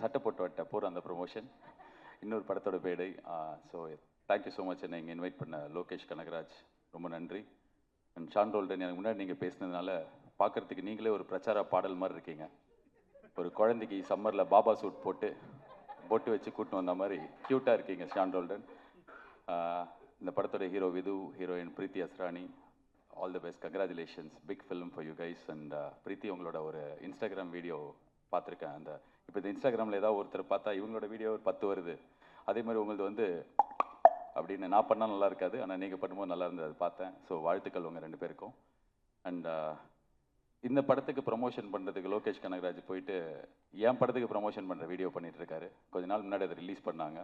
சட்டை போட்டு வட்ட போகிற அந்த ப்ரொமோஷன் இன்னொரு படத்தோட பேடை. ஸோ தேங்க்யூ ஸோ மச் என்னை இங்கே இன்வைட் பண்ண லோகேஷ் கனகராஜ், ரொம்ப நன்றி. அண்ட் ஷான் ரோல்டன், எனக்கு முன்னாடி நீங்கள் பேசினதுனால பார்க்குறதுக்கு நீங்களே ஒரு பிரச்சார பாடல் மாதிரி இருக்கீங்க. ஒரு குழந்தைக்கு சம்மரில் பாபா சூட் போட்டு பொட்டு வச்சு கூட்டின்னு வந்த மாதிரி க்யூட்டாக இருக்கீங்க ஷான் ரோல்டன். இந்த படத்தோட hero Vidhu, heroine Preethi Asrani, all the best, congratulations, big film for you guys. And Preethi, உங்களோட ஒரு இன்ஸ்டாகிராம் வீடியோ பார்த்துருக்கேன். அந்த இப்போ இந்த இன்ஸ்டாகிராமில் ஏதாவது ஒருத்தர் பார்த்தா இவங்களோட வீடியோ ஒரு 10 வருது. அதே மாதிரி உங்களது வந்து அப்படின்னு நான் பண்ணால் நல்லா இருக்காது, ஆனால் நீங்கள் பண்ணும்போது நல்லா இருந்தது, அது பார்த்தேன். ஸோ வாழ்த்துக்கள் உங்கள் 2 பேருக்கும். அண்ட் இந்த படத்துக்கு ப்ரமோஷன் பண்ணுறதுக்கு லோகேஷ் கனகராஜ் போயிட்டு என் படத்துக்கு ப்ரமோஷன் பண்ணுற வீடியோ பண்ணிட்டு இருக்காரு. கொஞ்ச நாள் முன்னாடி அதை ரிலீஸ் பண்ணாங்க.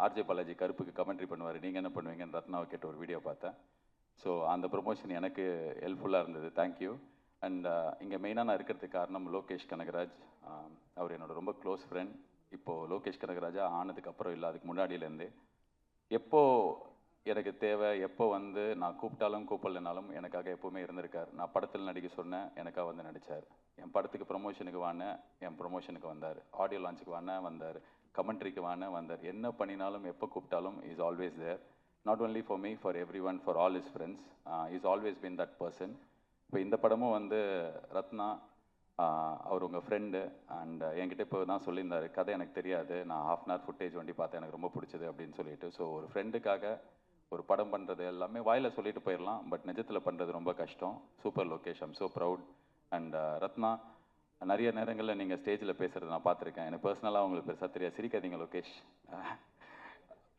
ஆர்ஜே பாலாஜி கருப்புக்கு கமெண்ட்ரி பண்ணுவார், நீங்கள் என்ன பண்ணுவீங்கன்னு ரத்னாவை கேட்ட ஒரு வீடியோ பார்த்தேன். ஸோ அந்த ப்ரொமோஷன் எனக்கு ஹெல்ப்ஃபுல்லாக இருந்தது, தேங்க்யூ. அண்ட் இங்கே மெயினாக நான் இருக்கிறதுக்கு காரணம் லோகேஷ் கனகராஜ். அவர் என்னோட ரொம்ப க்ளோஸ் ஃப்ரெண்ட். இப்போது லோகேஷ் கனகராஜா ஆனதுக்கப்புறம் இல்லை, அதுக்கு முன்னாடியிலேருந்து எப்போ எனக்கு தேவை, எப்போ வந்து நான் கூப்பிட்டாலும் கூப்பிடலனாலும் எனக்காக எப்போவுமே இருந்திருக்கார். நான் படத்தில் நடிக்க சொன்னேன், எனக்காக வந்து நடித்தார். என் படத்துக்கு ப்ரொமோஷனுக்கு வானேன், என் ப்ரொமோஷனுக்கு வந்தார். ஆடியோ லான்ச்சுக்கு வானேன், வந்தார். கமெண்ட்ரிக்கு வானேன், வந்தார். என்ன பண்ணினாலும் எப்போ கூப்பிட்டாலும் is always there. Not only for me, for every one, for all is friends. Is always been that person. இப்போ இந்த படமும் வந்து ரத்னா அவர் உங்கள் ஃப்ரெண்டு. அண்ட் என்கிட்ட இப்போ தான் சொல்லியிருந்தார், கதை எனக்கு தெரியாது, நான் ½ அன் ஹவர் ஃபுட்டேஜ் வண்டி பார்த்தேன், எனக்கு ரொம்ப பிடிச்சது அப்படின்னு சொல்லிட்டு. ஸோ ஒரு ஃப்ரெண்டுக்காக ஒரு படம் பண்ணுறது எல்லாமே வாயில் சொல்லிட்டு போயிடலாம், பட் நிஜத்தில் பண்ணுறது ரொம்ப கஷ்டம். Super Lokesh, I'm so proud. And Ratna, நிறைய நேரங்களில் நீங்கள் ஸ்டேஜில் பேசுகிறது நான் பார்த்துருக்கேன். எனக்கு பர்சனலாக உங்களுக்கு பெருசாக தெரியாது, சிரிக்காதீங்க லோகேஷ்.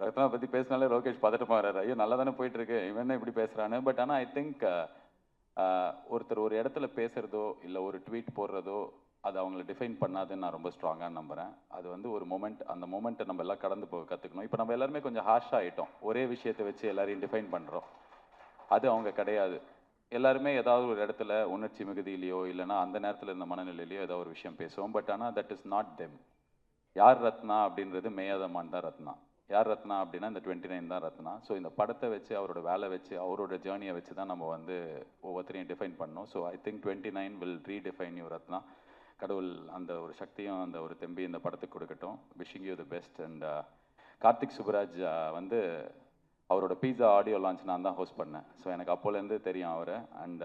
ரத்னா பற்றி பேசினாலே லோகேஷ் பதட்டமாக வர்றாரு, ஐயோ நல்லா தானே போயிட்டுருக்கு, இவன் என்ன இப்படி பேசுகிறான்னு. பட் ஆனால் ஐ திங்க் ஒருத்தர் ஒரு இடத்துல பேசுகிறதோ இல்லை ஒரு ட்வீட் போடுறதோ அது அவங்கள டிஃபைன் பண்ணாதுன்னு நான் ரொம்ப ஸ்ட்ராங்காக நம்புகிறேன். அது வந்து ஒரு மொமெண்ட், அந்த மொமெண்ட்டை நம்ம எல்லாம் கடந்து போக கற்றுக்கணும். இப்போ நம்ம எல்லாருமே கொஞ்சம் ஹார்ஷாக ஆகிட்டோம், ஒரே விஷயத்தை வச்சு எல்லாரையும் டிஃபைன் பண்ணுறோம். அது அவங்க கிடையாது. எல்லாருமே ஏதாவது ஒரு இடத்துல உணர்ச்சி மிகுதியிலையோ இல்லைனா அந்த நேரத்தில் இருந்த மனநிலையிலையோ ஏதாவது ஒரு விஷயம் பேசுவோம். பட் ஆனால் தட் இஸ் நாட் தெம். யார் ரத்னா அப்படின்றது மேயாதமான் தான் ரத்னா. யார் ரத்னா அப்படின்னா இந்த 29 தான் ரத்னா. ஸோ இந்த படத்தை வச்சு, அவரோட வேலை வச்சு, அவரோட ஜேர்னியை வச்சு தான் நம்ம வந்து ஒவ்வொருத்தரையும் டிஃபைன் பண்ணோம். So I think 29 will redefine you Ratna. கடவுள் அந்த ஒரு சக்தியும் அந்த ஒரு தெம்பி இந்த படத்துக்கு கொடுக்கட்டும். Wishing you the best. And Karthik Subbaraj வந்து அவரோட பீஸா ஆடியோ லான்ச் நான் தான் ஹோஸ்ட் பண்ணேன். ஸோ எனக்கு அப்போலேருந்து தெரியும் அவரை. அண்ட்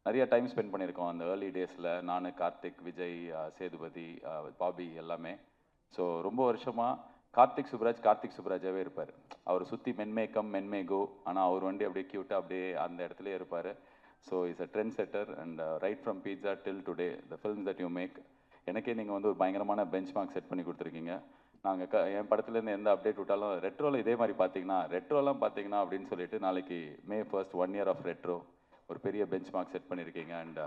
நிறைய டைம் ஸ்பெண்ட் பண்ணியிருக்கோம் அந்த ஏர்லி டேஸில், நான், கார்த்திக், விஜய், சேதுபதி, பாபி எல்லாமே. ஸோ ரொம்ப வருஷமாக கார்த்திக் சுப்ராஜாவே இருப்பார். அவர் சுற்றி மென்மேக்கம் மென்மேகோ, ஆனால் அவர் வண்டி அப்படியே க்யூட்டாக அப்படியே அந்த இடத்துலேயே இருப்பார். So is a trend setter. And right from Pizza till today the films that you make, எனக்கே நீங்கள் வந்து ஒரு பயங்கரமான பெஞ்ச் மார்க் செட் பண்ணி கொடுத்துருக்கீங்க. நாங்கள் என் படத்துலேருந்து எந்த அப்டேட் விட்டாலும் ரெட்ரோவில் இதே மாதிரி ரெட்ரோலாம் பார்த்தீங்கன்னா அப்படின்னு சொல்லிட்டு நாளைக்கு May 1st 1 year of retro ஒரு பெரிய பெஞ்ச் மார்க் செட் பண்ணியிருக்கீங்க. அண்ட்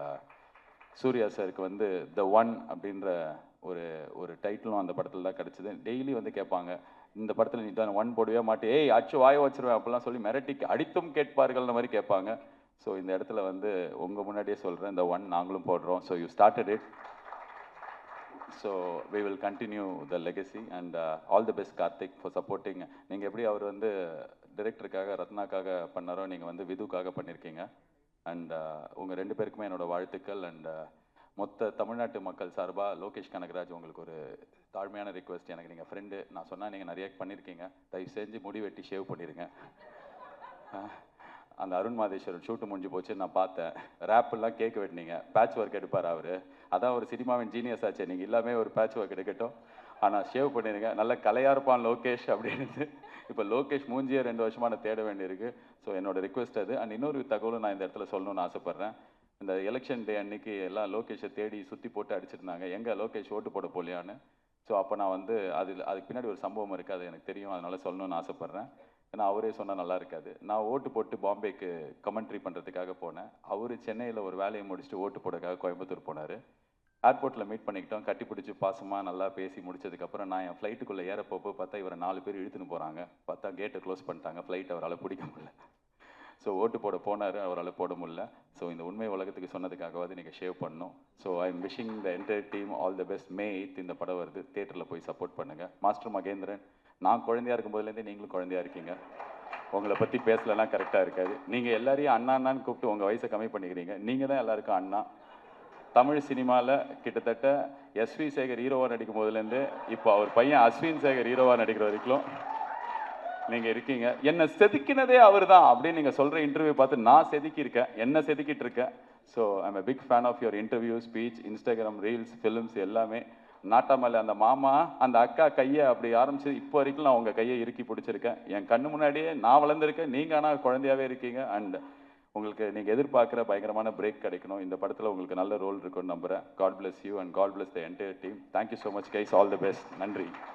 சூர்யா சாருக்கு வந்து த ஒன் அப்படின்ற ஒரு டைட்டிலும் அந்த படத்தில் தான் கிடச்சிது. டெய்லி வந்து கேட்பாங்க, இந்த படத்தில் நீ தான் 1 போடவே மாட்டே, ஏய் அச்சு வாய வச்சிருவேன் அப்படிலாம் சொல்லி மிரட்டி அடித்தும் கேட்பார்கள்ன்ற மாதிரி கேட்பாங்க. ஸோ இந்த இடத்துல வந்து உங்கள் முன்னாடியே சொல்கிறேன், இந்த 1 நாங்களும் போடுறோம். So you started it, so we will continue the legacy. And all the best Karthik for supporting. நீங்கள் எப்படி அவர் வந்து டைரக்டருக்காக ரத்னாக்காக பண்ணாரோ, நீங்கள் வந்து விதுக்காக பண்ணியிருக்கீங்க. அண்ட் உங்கள் 2 பேருக்குமே என்னோட வாழ்த்துக்கள். அண்ட் மொத்த தமிழ்நாட்டு மக்கள் சார்பாக லோகேஷ் கனகராஜ், உங்களுக்கு ஒரு தாழ்மையான ரிக்வெஸ்ட். எனக்கு நீங்கள் ஃப்ரெண்டு, நான் சொன்னால் நீங்கள் நிறைய பண்ணியிருக்கீங்க, தயவு செஞ்சு முடி வெட்டி ஷேவ் பண்ணிடுங்க. அந்த அருண் மாதேஸ்வரன் ஷூட்டு முடிஞ்சு போச்சு, நான் பார்த்தேன். ரேப்பெல்லாம் கேக் வெட்டினீங்க, பேட்ச் ஒர்க் எடுப்பார் அவர். அதான் ஒரு சினிமாவின் ஜீனியஸ் ஆச்சு, நீங்கள் எல்லாமே ஒரு பேட்ச் ஒர்க் எடுக்கட்டும், ஆனால் ஷேவ் பண்ணிடுங்க. நல்ல கலையாக இருப்பான் லோகேஷ் அப்படின்னு. இப்போ லோகேஷ் மூஞ்சியே 2 வருஷமாக நான் தேட வேண்டியிருக்கு. ஸோ என்னோட ரிக்வெஸ்ட் அது. அண்ட் இன்னொரு தகவலும் நான் இந்த இடத்துல சொல்லணும்னு ஆசைப்பட்றேன். இந்த எலெக்ஷன் டே அன்னைக்கு எல்லாம் லோகேஷை தேடி சுற்றி போட்டு அடிச்சிருந்தாங்க, எங்கே லோகேஷ் ஓட்டு போட போலியான்னு. ஸோ அப்போ நான் வந்து அதுக்கு பின்னாடி ஒரு சம்பவம் இருக்குது, அது எனக்கு தெரியும், அதனால் சொல்லணும்னு ஆசைப்பட்றேன். ஏன்னா அவரே சொன்னால் நல்லா இருக்காது. நான் ஓட்டு போட்டு பாம்பேக்கு கமெண்ட்ரி பண்ணுறதுக்காக போனேன். அவர் சென்னையில் ஒரு வேலையை முடிச்சுட்டு ஓட்டு போடுறதுக்காக கோயம்புத்தூர் போனார். ஏர்போர்ட்டில் மீட் பண்ணிக்கிட்டோம், கட்டி பிடிச்சி பாசமாக நல்லா பேசி முடிச்சதுக்கப்புறம் நான் என் ஃப்ளைட்டுக்குள்ளே ஏற போப்போ பார்த்தா இவரை 4 பேர் இழுத்துன்னு போகிறாங்க. பார்த்தா கேட்டை க்ளோஸ் பண்ணிட்டாங்க, ஃப்ளைட் அவரால் பிடிக்க முடியல. ஸோ ஓட்டு போட போனார், அவரால் போட முடியல. ஸோ இந்த உண்மை உலகத்துக்கு சொன்னதுக்காகவாது நீங்கள் ஷேவ் பண்ணணும். So I am wishing the entire team all the best. May 8 இந்த படம் வருது, தியேட்டரில் போய் சப்போர்ட் பண்ணுங்கள். மாஸ்டர் மகேந்திரன், நான் குழந்தையாக இருக்கும்போதுலேருந்தே நீங்களும் குழந்தையாக இருக்கீங்க. உங்களை பற்றி பேசலாம் கரெக்டாக இருக்காது. நீங்கள் எல்லாரையும் அண்ணா அண்ணான்னு கூப்பிட்டு உங்கள் வயசை கம்மி பண்ணிக்கிறீங்க. நீங்கள் தான் எல்லாருக்கும் அண்ணா. தமிழ் சினிமாவில் கிட்டத்தட்ட எஸ்வி சேகர் ஹீரோவாக நடிக்கும் போதுலேருந்து இப்போ அவர் பையன் அஸ்வின் சேகர் ஹீரோவாக நடிக்கிற வரைக்கும் நீங்கள் இருக்கீங்க. என்னை செதுக்கினதே அவர் தான் அப்படின்னு நீங்கள் சொல்கிற இன்டர்வியூ பார்த்து நான் செதுக்கியிருக்கேன், என்ன செதுக்கிட்டு இருக்கேன். So I'm a big fan of your interview, speech, Instagram reels, films எல்லாமே. நாட்டாமல்ல அந்த மாமா அந்த அக்கா கையை அப்படி ஆரம்பிச்சு இப்போ வரைக்கும் நான் உங்கள் கையை இறுக்கி பிடிச்சிருக்கேன். என் கண்ணு முன்னாடியே நான் வளர்ந்துருக்கேன், நீங்கள் ஆனால் குழந்தையாகவே இருக்கீங்க. அண்ட் உங்களுக்கு நீங்கள் எதிர்பார்க்குற பயங்கரமான பிரேக் கிடைக்கணும். இந்த படத்தில் உங்களுக்கு நல்ல ரோல் இருக்குன்னு நம்புகிறேன். God bless you and God bless the entire team. Thank you so much guys, all the best. நன்றி.